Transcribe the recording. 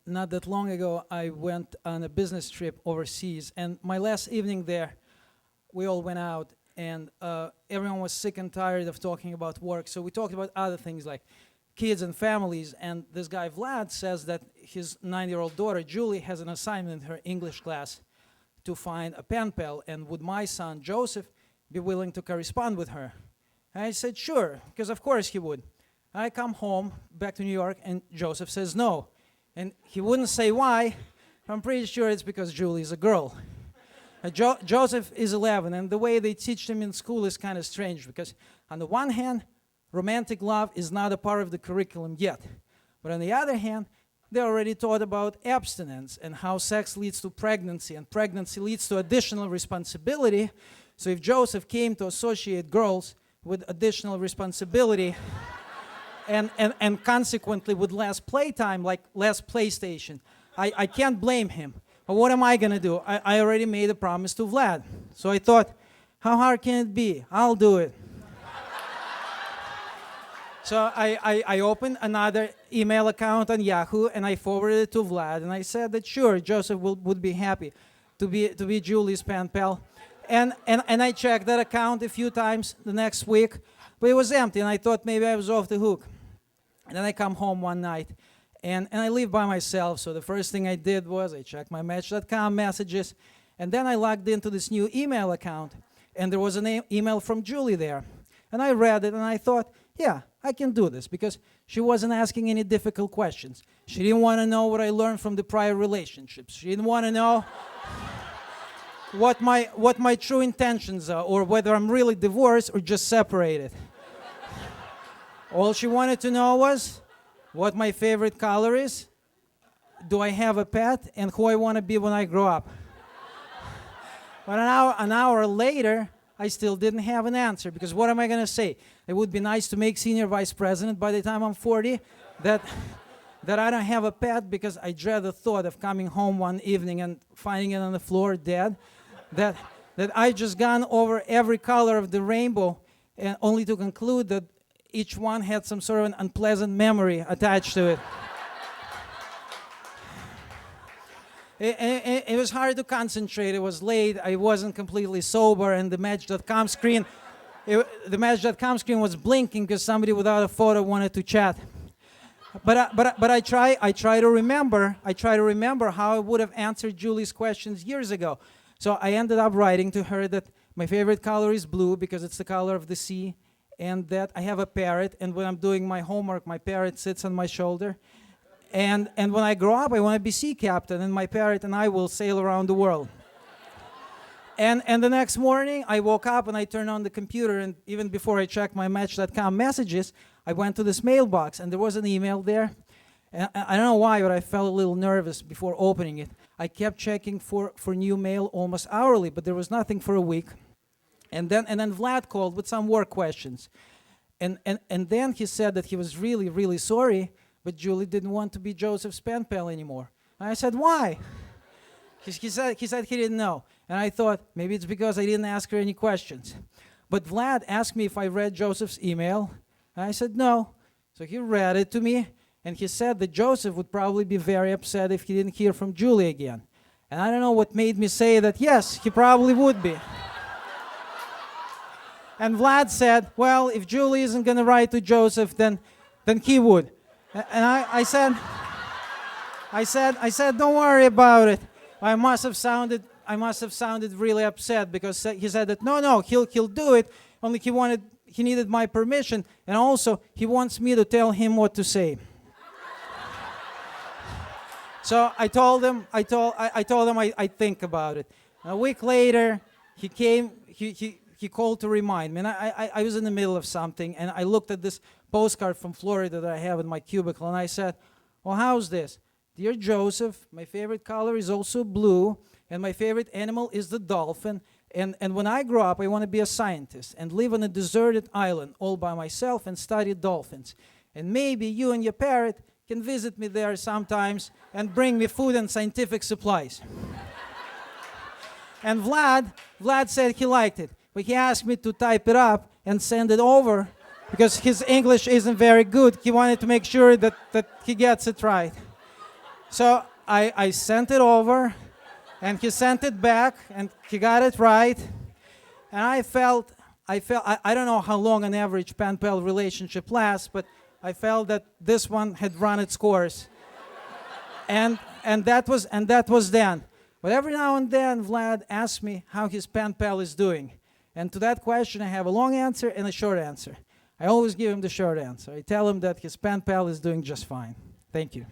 not that long ago, I went on a business trip overseas, and my last evening there, we all went out, and everyone was sick and tired of talking about work, so we talked about other things like kids and families, and this guy Vlad says that his 9-year-old daughter, Julie, has an assignment in her English class to find a pen pal, and would my son, Joseph, be willing to correspond with her? And I said, sure, because of course he would. I come home, back to New York, and Joseph says no. And he wouldn't say why. I'm pretty sure it's because Julie's a girl. Joseph is 11, and the way they teach him in school is kind of strange, because on the one hand, romantic love is not a part of the curriculum yet. But on the other hand, they already taught about abstinence and how sex leads to pregnancy, and pregnancy leads to additional responsibility. So if Joseph came to associate girls with additional responsibility, and consequently with less playtime, like less PlayStation, I can't blame him. But what am I going to do? I already made a promise to Vlad. So I thought, how hard can it be? I'll do it. So I opened another email account on Yahoo, and I forwarded it to Vlad, and I said that sure, Joseph would be happy to be Julie's pen pal. And I checked that account a few times the next week, but it was empty, and I thought maybe I was off the hook. And then I come home one night, and I live by myself, so the first thing I did was I checked my Match.com messages, and then I logged into this new email account, and there was an email from Julie there. And I read it, and I thought, yeah, I can do this, because she wasn't asking any difficult questions. She didn't want to know what I learned from the prior relationships. She didn't want to know what my true intentions are, or whether I'm really divorced or just separated. All she wanted to know was what my favorite color is, do I have a pet, and who I want to be when I grow up. But an hour later, I still didn't have an answer, because what am I going to say? It would be nice to make senior vice president by the time I'm 40, that I don't have a pet because I dread the thought of coming home one evening and finding it on the floor dead, that I just gone over every color of the rainbow, and only to conclude that each one had some sort of an unpleasant memory attached to it. It was hard to concentrate. It was late. I wasn't completely sober, and the Match.com screen was blinking because somebody without a photo wanted to chat. But I try to remember how I would have answered Julie's questions years ago. So I ended up writing to her that my favorite color is blue because it's the color of the sea, and that I have a parrot, and when I'm doing my homework, my parrot sits on my shoulder. And when I grow up, I want to be sea captain, and my parrot and I will sail around the world. And the next morning, I woke up and I turned on the computer, and even before I checked my Match.com messages, I went to this mailbox, and there was an email there. And I don't know why, but I felt a little nervous before opening it. I kept checking for new mail almost hourly, but there was nothing for a week. And then Vlad called with some work questions. And then he said that he was really, really sorry, but Julie didn't want to be Joseph's pen pal anymore. And I said, why? He said he didn't know. And I thought, maybe it's because I didn't ask her any questions. But Vlad asked me if I read Joseph's email. And I said, no. So he read it to me, and he said that Joseph would probably be very upset if he didn't hear from Julie again. And I don't know what made me say that, yes, he probably would be. And Vlad said, well, if Julie isn't going to write to Joseph, then he would. And I said, don't worry about it. I must have sounded really upset, because he said that no, he'll do it. Only he needed my permission, and also he wants me to tell him what to say. So I told him I'd think about it. A week later, he came. He called to remind me, and I was in the middle of something, and I looked at this postcard from Florida that I have in my cubicle, and I said, well, how's this? Dear Joseph, my favorite color is also blue, and my favorite animal is the dolphin, and when I grow up, I want to be a scientist and live on a deserted island all by myself and study dolphins. And maybe you and your parrot can visit me there sometimes and bring me food and scientific supplies. And Vlad said he liked it. But he asked me to type it up and send it over because his English isn't very good. He wanted to make sure that he gets it right. So I sent it over, and he sent it back, and he got it right. And I don't know how long an average pen-pal relationship lasts, but I felt that this one had run its course. And that was then. But every now and then, Vlad asks me how his pen pal is doing. And to that question, I have a long answer and a short answer. I always give him the short answer. I tell him that his pen pal is doing just fine. Thank you.